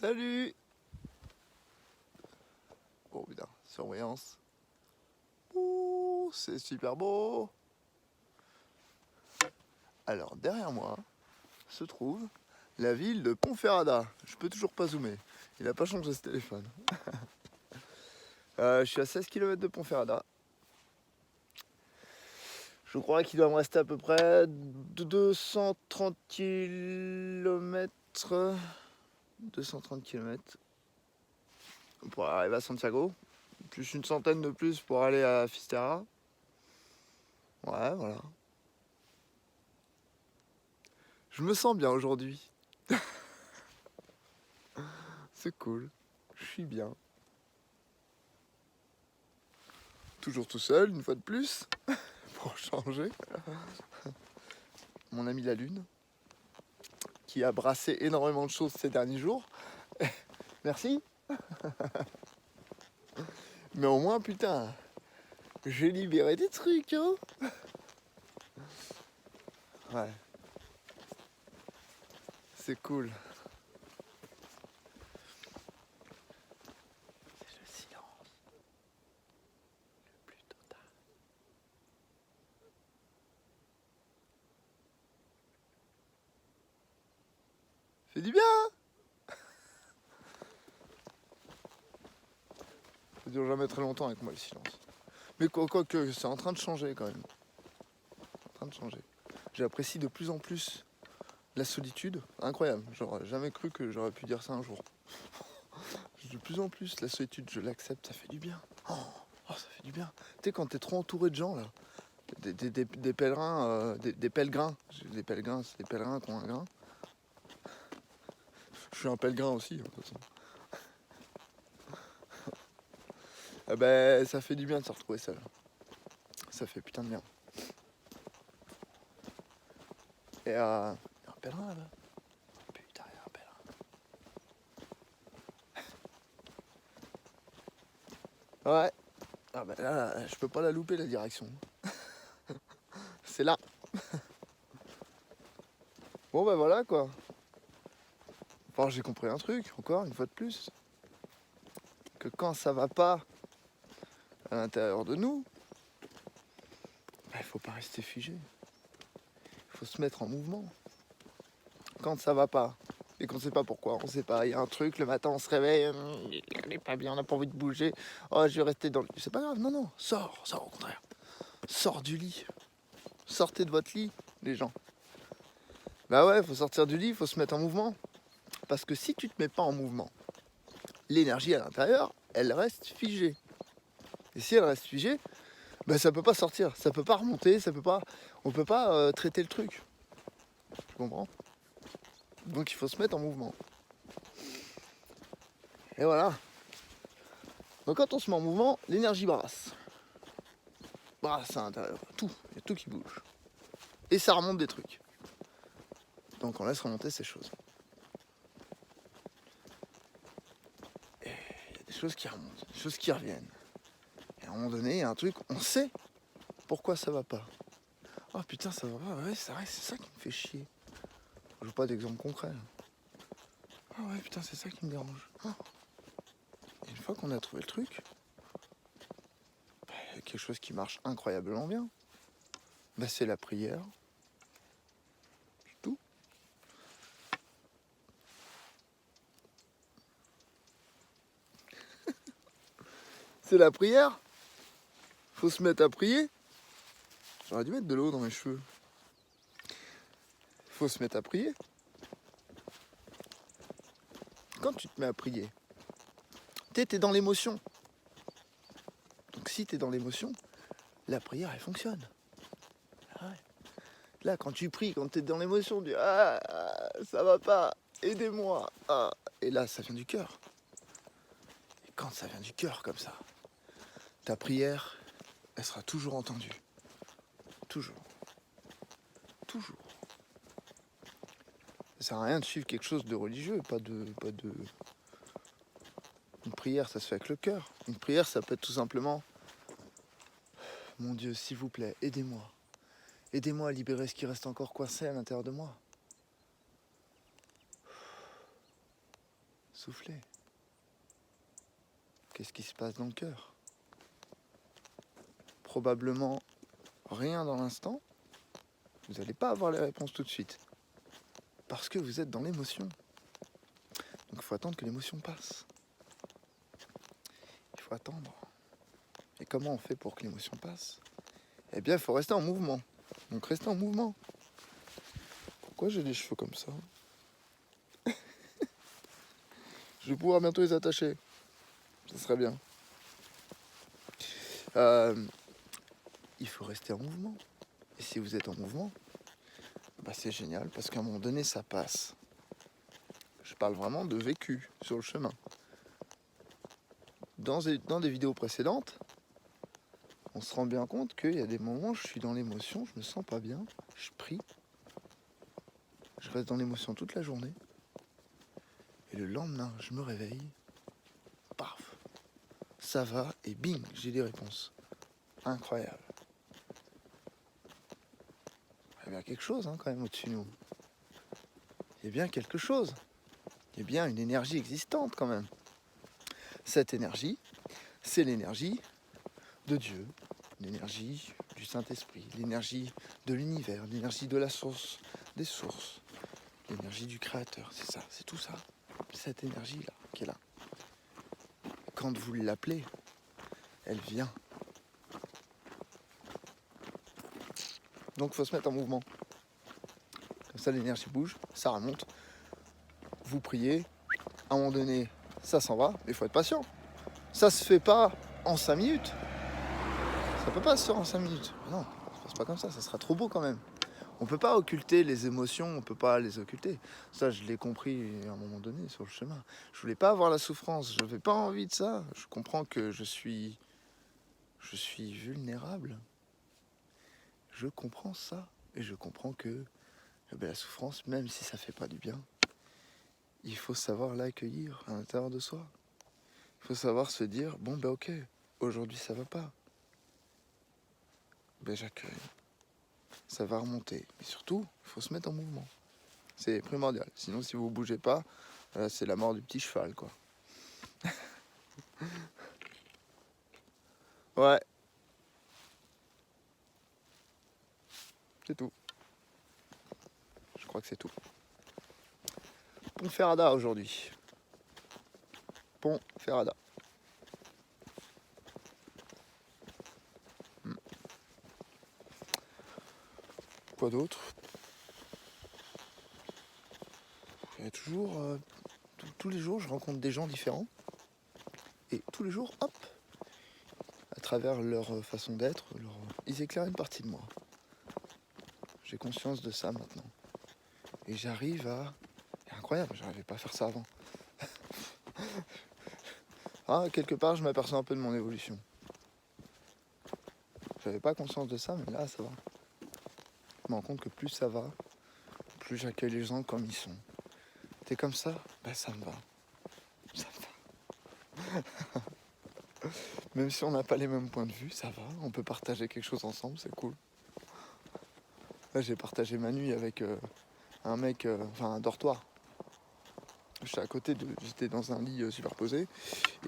Salut. Oh putain, surveillance. Ouh, c'est super beau. Alors derrière moi se trouve la ville de Ponferrada. Je peux toujours pas zoomer. Il a pas changé ce téléphone. Je suis à 16 km de Ponferrada. Je crois qu'il doit me rester à peu près 230 km. 230 km pour arriver à Santiago. Plus une centaine de plus pour aller à Fisterra. Ouais, voilà. Je me sens bien aujourd'hui. C'est cool. Je suis bien. Toujours tout seul, une fois de plus, pour changer. Mon ami la Lune, qui a brassé énormément de choses ces derniers jours. Merci. Mais au moins, putain, j'ai libéré des trucs, hein. Ouais. C'est cool. C'est le silence. Le plus total. Fait du bien. Ça dure jamais très longtemps avec moi le silence. Mais quoi que c'est en train de changer quand même. En train de changer. J'apprécie de plus en plus la solitude. Incroyable. J'aurais jamais cru que j'aurais pu dire ça un jour. De plus en plus, la solitude, je l'accepte, ça fait du bien. Oh, ça fait du bien. Tu sais, quand t'es trop entouré de gens, là, des pèlerins, des pèlerins, les pèlerins, c'est des pèlerins qui ont un grain. Je suis un pèlerin aussi, de toute façon. Ah ben, ça fait du bien de se retrouver seul. Ça fait putain de bien. Et y a un pèlerin là-bas. Putain, il y a un pèlerin. Ouais. Ah ben là, je peux pas la louper la direction. C'est là. Bon ben voilà quoi. Enfin, j'ai compris un truc, encore une fois de plus. Que quand ça va pas à l'intérieur de nous, il faut pas rester figé. Il faut se mettre en mouvement. Quand ça va pas et qu'on sait pas pourquoi, on sait pas, il y a un truc, le matin on se réveille, on n'est pas bien, on n'a pas envie de bouger, oh je vais rester dans le lit. C'est pas grave, non, sors au contraire. Sors du lit. Sortez de votre lit, les gens. Bah ouais, faut sortir du lit, faut se mettre en mouvement. Parce que si tu te mets pas en mouvement, l'énergie à l'intérieur, elle reste figée. Et si elle reste figée, bah ça peut pas sortir, ça peut pas remonter, on peut pas traiter le truc. Tu comprends? Donc il faut se mettre en mouvement. Et voilà. Donc quand on se met en mouvement, l'énergie brasse. Brasse à l'intérieur, tout, il y a tout qui bouge. Et ça remonte des trucs. Donc on laisse remonter ces choses. Et il y a des choses qui remontent, des choses qui reviennent. Et à un moment donné, il y a un truc, on sait pourquoi ça va pas. Oh putain, ça va pas, ouais, c'est vrai, c'est ça qui me fait chier. Je veux pas d'exemple concret. Ah ouais, putain, c'est ça qui me dérange. Oh. Et une fois qu'on a trouvé le truc, il y a quelque chose qui marche incroyablement bien. Bah, c'est la prière. C'est tout. C'est la prière. Faut se mettre à prier. J'aurais dû mettre de l'eau dans mes cheveux. Faut se mettre à prier. Quand tu te mets à prier, t'es dans l'émotion. Donc si t'es dans l'émotion, la prière elle fonctionne. Ah ouais. Là quand tu pries, quand t'es dans l'émotion, tu dis ah ça va pas, aidez-moi. Ah. Et là ça vient du cœur. Et quand ça vient du cœur comme ça, ta prière, elle sera toujours entendue. Toujours. Toujours. Ça sert à rien de suivre quelque chose de religieux, pas de. Une prière, ça se fait avec le cœur. Une prière, ça peut être tout simplement mon Dieu, s'il vous plaît, aidez-moi. Aidez-moi à libérer ce qui reste encore coincé à l'intérieur de moi. Soufflez. Qu'est-ce qui se passe dans le cœur? Probablement rien dans l'instant. Vous n'allez pas avoir les réponses tout de suite. Parce que vous êtes dans l'émotion. Donc il faut attendre que l'émotion passe. Il faut attendre. Et comment on fait pour que l'émotion passe? Eh bien, il faut rester en mouvement. Donc restez en mouvement. Pourquoi j'ai des cheveux comme ça? Je vais pouvoir bientôt les attacher. Ça serait bien. Il faut rester en mouvement. Et si vous êtes en mouvement, bah c'est génial parce qu'à un moment donné, ça passe. Je parle vraiment de vécu sur le chemin. Dans des vidéos précédentes, on se rend bien compte qu'il y a des moments où je suis dans l'émotion, je me sens pas bien, je prie, je reste dans l'émotion toute la journée. Et le lendemain, je me réveille, paf, ça va et bing, j'ai des réponses. Incroyable. Il y a bien quelque chose quand même au-dessus de nous. Il y a bien quelque chose. Il y a bien une énergie existante quand même. Cette énergie, c'est l'énergie de Dieu, l'énergie du Saint-Esprit, l'énergie de l'univers, l'énergie de la source des sources, l'énergie du Créateur. C'est ça, c'est tout ça. Cette énergie-là qui est là. Quand vous l'appelez, elle vient. Donc il faut se mettre en mouvement. Comme ça l'énergie bouge, ça remonte. Vous priez, à un moment donné, ça s'en va, mais il faut être patient. Ça se fait pas en 5 minutes. Ça peut pas se faire en 5 minutes. Non, ça se passe pas comme ça sera trop beau quand même. On peut pas occulter les émotions, on peut pas les occulter. Ça, je l'ai compris à un moment donné sur le chemin. Je voulais pas avoir la souffrance, je n'avais pas envie de ça. Je comprends que je suis vulnérable. Je comprends ça. Et je comprends que la souffrance, même si ça fait pas du bien, il faut savoir l'accueillir à l'intérieur de soi. Il faut savoir se dire, bon ok, aujourd'hui ça va pas. J'accueille. Ça va remonter. Et surtout, il faut se mettre en mouvement. C'est primordial. Sinon, si vous ne bougez pas, c'est la mort du petit cheval, quoi. Ouais. C'est tout. Je crois que c'est tout. Ponferrada aujourd'hui. Ponferrada. Quoi d'autre? Il y a toujours... tous les jours, je rencontre des gens différents. Et tous les jours, hop, à travers leur façon d'être, ils éclairent une partie de moi. J'ai conscience de ça maintenant. Et j'arrive à... C'est incroyable, j'arrivais pas à faire ça avant. Quelque part, je m'aperçois un peu de mon évolution. J'avais pas conscience de ça, mais là, ça va. Je me rends compte que plus ça va, plus j'accueille les gens comme ils sont. T'es comme ça? Ça me va. Ça me va. Même si on n'a pas les mêmes points de vue, ça va. On peut partager quelque chose ensemble, c'est cool. Là, j'ai partagé ma nuit avec un mec, un dortoir. J'étais dans un lit superposé.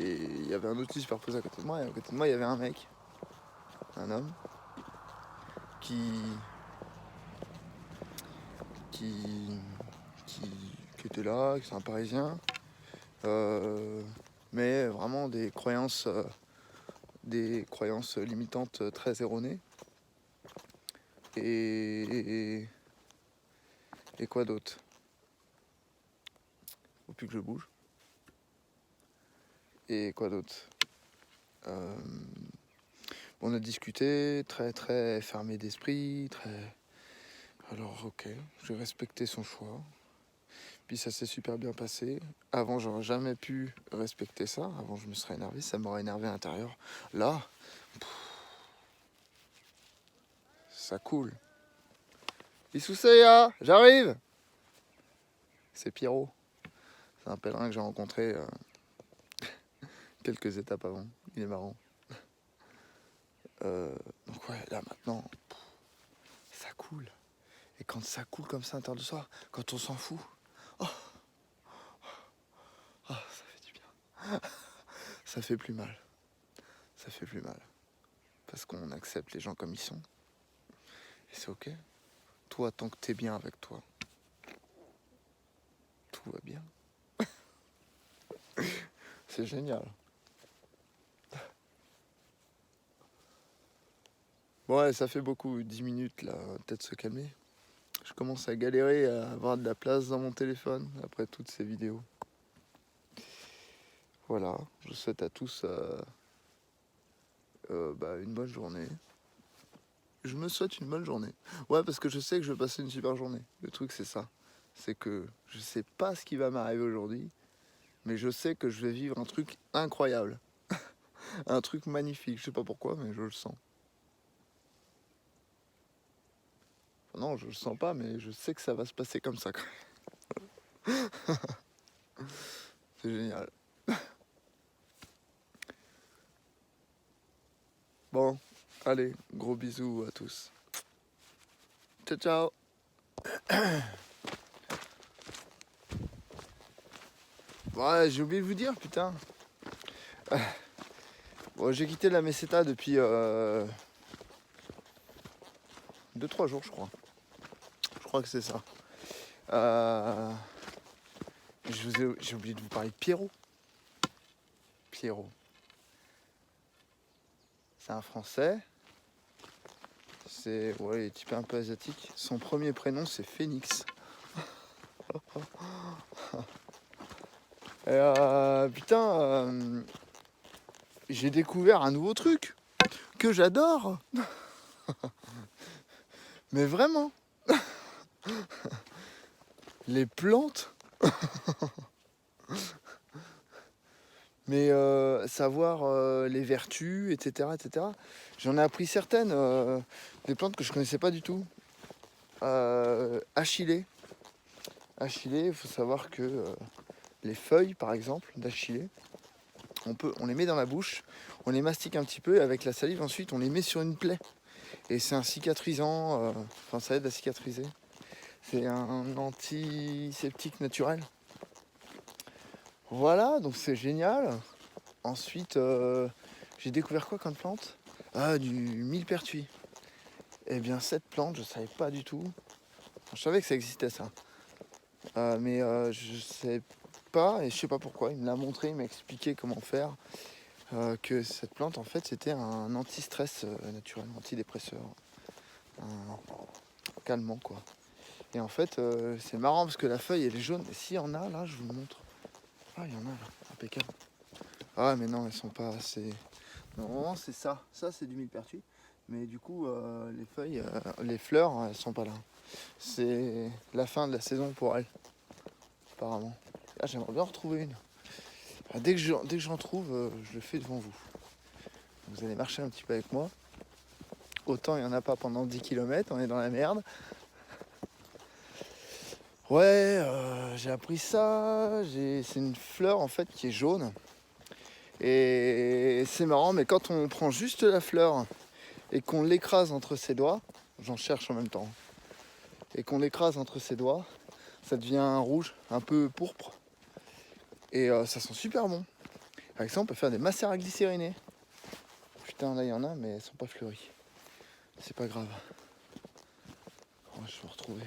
Et il y avait un autre lit superposé à côté de moi. Et à côté de moi, il y avait un mec, un homme, qui était là, qui est un Parisien, mais vraiment des croyances limitantes très erronées. Et quoi d'autre? Faut plus que je bouge. Et quoi d'autre? On a discuté, très très fermé d'esprit, très... Alors ok, j'ai respecté son choix. Puis ça s'est super bien passé. Avant, j'aurais jamais pu respecter ça. Avant, je me serais énervé. Ça m'aurait énervé à l'intérieur. Là, ça coule. Issouseya, j'arrive. C'est Pierrot. C'est un pèlerin que j'ai rencontré quelques étapes avant. Il est marrant. Donc ouais, là maintenant, ça coule. Et quand ça coule comme ça à l'intérieur de soi, quand on s'en fout, ça fait plus mal. Ça fait plus mal. Parce qu'on accepte les gens comme ils sont. Et c'est ok. Toi, tant que t'es bien avec toi, tout va bien. C'est génial. Bon, ouais, ça fait beaucoup, 10 minutes là, peut-être se calmer. Je commence à galérer à avoir de la place dans mon téléphone après toutes ces vidéos. Voilà, je souhaite à tous une bonne journée. Je me souhaite une bonne journée. Ouais, parce que je sais que je vais passer une super journée. Le truc, c'est ça. C'est que je sais pas ce qui va m'arriver aujourd'hui, mais je sais que je vais vivre un truc incroyable. Un truc magnifique. Je sais pas pourquoi, mais je le sens. Enfin, non, je le sens pas, mais je sais que ça va se passer comme ça. C'est génial. Bon, allez, gros bisous à tous. Ciao, ciao. Ouais, j'ai oublié de vous dire, putain. Bon, j'ai quitté la Meseta depuis 2-3 jours, je crois. Je crois que c'est ça. J'ai oublié de vous parler de Pierrot. Pierrot. C'est un Français. Il est typé un peu asiatique. Son premier prénom, c'est Phoenix. Et j'ai découvert un nouveau truc que j'adore. Mais vraiment. Les plantes. Mais savoir les vertus, etc., etc. J'en ai appris certaines, des plantes que je connaissais pas du tout. Achillée. Achillée, il faut savoir que les feuilles, par exemple, d'achillée, on les met dans la bouche, on les mastique un petit peu et avec la salive, ensuite, on les met sur une plaie. Et c'est un cicatrisant, ça aide à cicatriser. C'est un antiseptique naturel. Voilà, donc c'est génial. Ensuite, j'ai découvert quoi comme plante? Ah, du millepertuis. Eh bien, cette plante, je savais pas du tout. Enfin, je savais que ça existait, ça. Mais je sais pas, et je sais pas pourquoi. Il me l'a montré, il m'a expliqué comment faire. Que cette plante, en fait, c'était un anti-stress naturel, antidépresseur. Un calmant, quoi. Et en fait, c'est marrant parce que la feuille, elle est jaune. Et s'il y en a, là, je vous le montre. Ah, il y en a, là. Impeccable. Ah, mais non, elles sont pas assez... Non, c'est ça. Ça, c'est du millepertuis. Mais du coup, les feuilles, les fleurs, elles sont pas là. C'est la fin de la saison pour elles, apparemment. Ah, j'aimerais bien en retrouver une. Ah, dès que j'en trouve, je le fais devant vous. Vous allez marcher un petit peu avec moi. Autant il n'y en a pas pendant 10 km, on est dans la merde. Ouais, j'ai appris ça. C'est une fleur en fait qui est jaune. Et c'est marrant, mais quand on prend juste la fleur et qu'on l'écrase entre ses doigts, j'en cherche en même temps, et qu'on l'écrase entre ses doigts, ça devient un rouge, un peu pourpre. Et ça sent super bon. Avec ça, on peut faire des macérats glycérinés. Putain, là il y en a, mais elles sont pas fleuries. C'est pas grave. Oh, je vais en retrouver.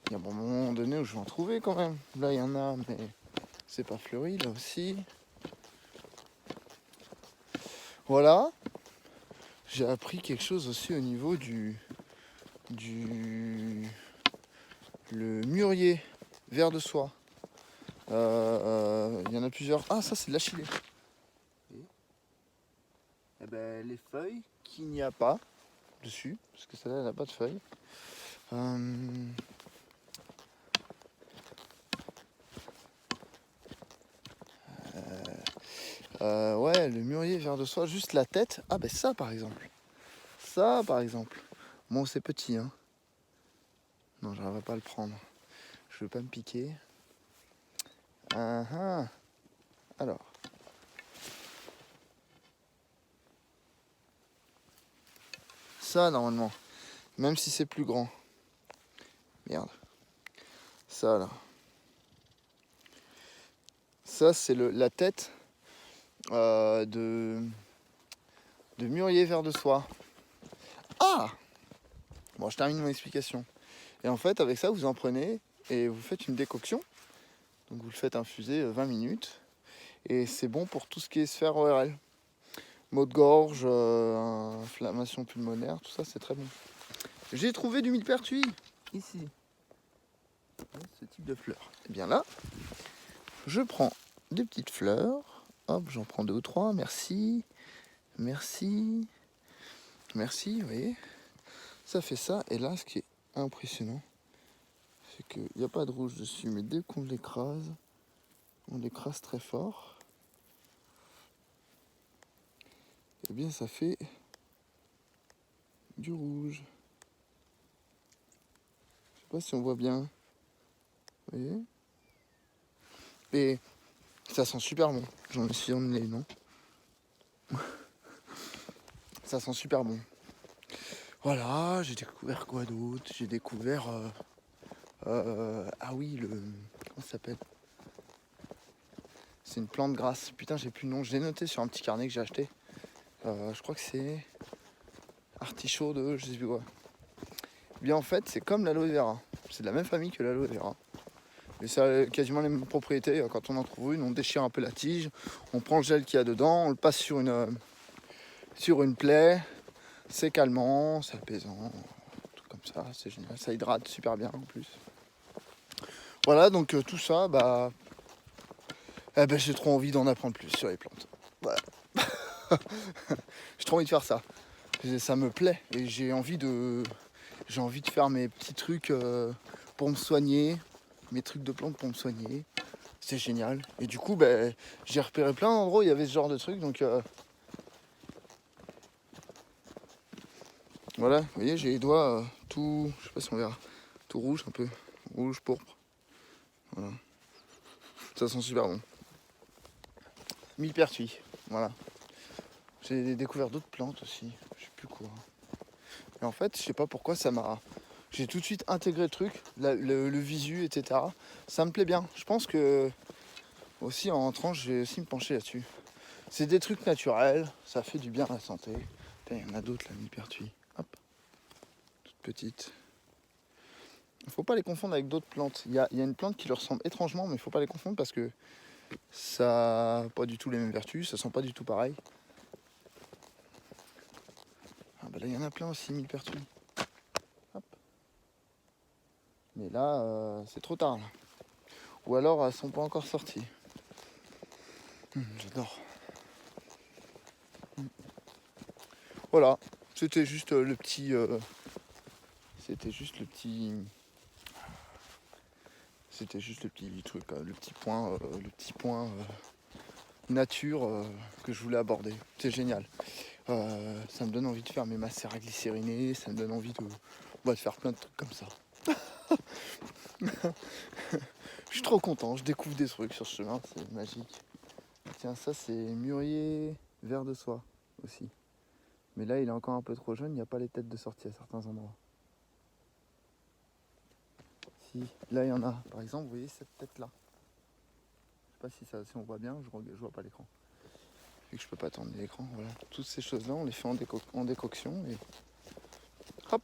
Il y a un bon moment donné où je vais en trouver quand même. Là il y en a, mais c'est pas fleuri, là aussi. Voilà. J'ai appris quelque chose aussi au niveau le mûrier vert de soie. Il y en a plusieurs. Ah, ça c'est de l'achillée. Et ben, les feuilles qu'il n'y a pas dessus, parce que celle-là elle n'a pas de feuilles. Ouais, le mûrier vert de soie, juste la tête. Ah ben ça par exemple. Ça par exemple. Bon, c'est petit, hein. Non, j'arriverai pas à le prendre. Je veux pas me piquer. Alors. Ça normalement. Même si c'est plus grand. Merde. Ça là. Ça c'est la tête de mûrier vert de soie. Ah! Bon, je termine mon explication. Et en fait, avec ça, vous en prenez et vous faites une décoction. Donc vous le faites infuser 20 minutes. Et c'est bon pour tout ce qui est sphère ORL. Maux de gorge, inflammation pulmonaire, tout ça, c'est très bon. J'ai trouvé du millepertuis, ici. Ce type de fleurs. Et bien là, je prends des petites fleurs. Hop, j'en prends 2 ou 3, merci. Merci. Merci, vous voyez. Ça fait ça. Et là, ce qui est impressionnant, c'est qu'il n'y a pas de rouge dessus. Mais dès qu'on l'écrase, on l'écrase très fort. Et bien, ça fait du rouge. Je sais pas si on voit bien. Vous voyez. Et ça sent super bon. J'en ai sur le nez, non? Ça sent super bon. Voilà, j'ai découvert quoi d'autre? J'ai découvert... ah oui, comment ça s'appelle? C'est une plante grasse. Putain, j'ai plus le nom. Je l'ai noté sur un petit carnet que j'ai acheté. Je crois que c'est... artichaut de... je sais plus quoi. Bien en fait, c'est comme l'aloe vera. C'est de la même famille que l'aloe vera. Et ça a quasiment les mêmes propriétés. Quand on en trouve une, on déchire un peu la tige. On prend le gel qu'il y a dedans. On le passe sur une plaie. C'est calmant, c'est apaisant. Tout comme ça, c'est génial. Ça hydrate super bien en plus. Voilà, donc tout ça, j'ai trop envie d'en apprendre plus sur les plantes. Voilà. J'ai trop envie de faire ça. Ça me plaît et j'ai envie de faire mes petits trucs pour me soigner, mes trucs de plantes pour me soigner. C'est génial. Et du coup, j'ai repéré plein d'endroits où il y avait ce genre de trucs. Donc voilà, vous voyez, j'ai les doigts tout, je sais pas si on verra, tout rouge un peu, rouge, pourpre. Voilà. Ça sent super bon. Millepertuis, voilà. J'ai découvert d'autres plantes aussi, je sais plus quoi. Et en fait, je sais pas pourquoi ça m'a... J'ai tout de suite intégré le truc, le visu, etc. Ça me plaît bien. Je pense que aussi en rentrant, je vais aussi me pencher là-dessus. C'est des trucs naturels, ça fait du bien à la santé. Il y en a d'autres là, millepertuis. Hop, toutes petites. Il ne faut pas les confondre avec d'autres plantes. Il y a une plante qui leur ressemble étrangement, mais il ne faut pas les confondre parce que ça n'a pas du tout les mêmes vertus, ça sent pas du tout pareil. Ah bah là, il y en a plein aussi, millepertuis. Hop. Mais là, c'est trop tard. Là. Ou alors, elles sont pas encore sorties. J'adore. Voilà, c'était juste le petit... C'était juste le petit truc, le petit point nature que je voulais aborder. C'est génial. Ça me donne envie de faire mes macérats glycérinés, ça me donne envie de faire plein de trucs comme ça. Je suis trop content, je découvre des trucs sur ce chemin, c'est magique. Tiens, ça c'est mûrier vert de soie aussi. Mais là il est encore un peu trop jeune, il n'y a pas les têtes de sortie à certains endroits. Si, là il y en a. Par exemple, vous voyez cette tête là. Je sais pas si on voit bien, je vois pas l'écran. Vu que je peux pas tourner l'écran, voilà. Toutes ces choses là on les fait en décoction et hop.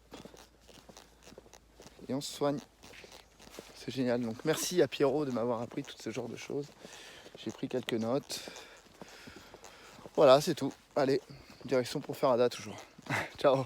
Et on se soigne. C'est génial. Donc merci à Pierrot de m'avoir appris tout ce genre de choses. J'ai pris quelques notes. Voilà, c'est tout. Allez, direction pour Ferrada toujours. Ciao.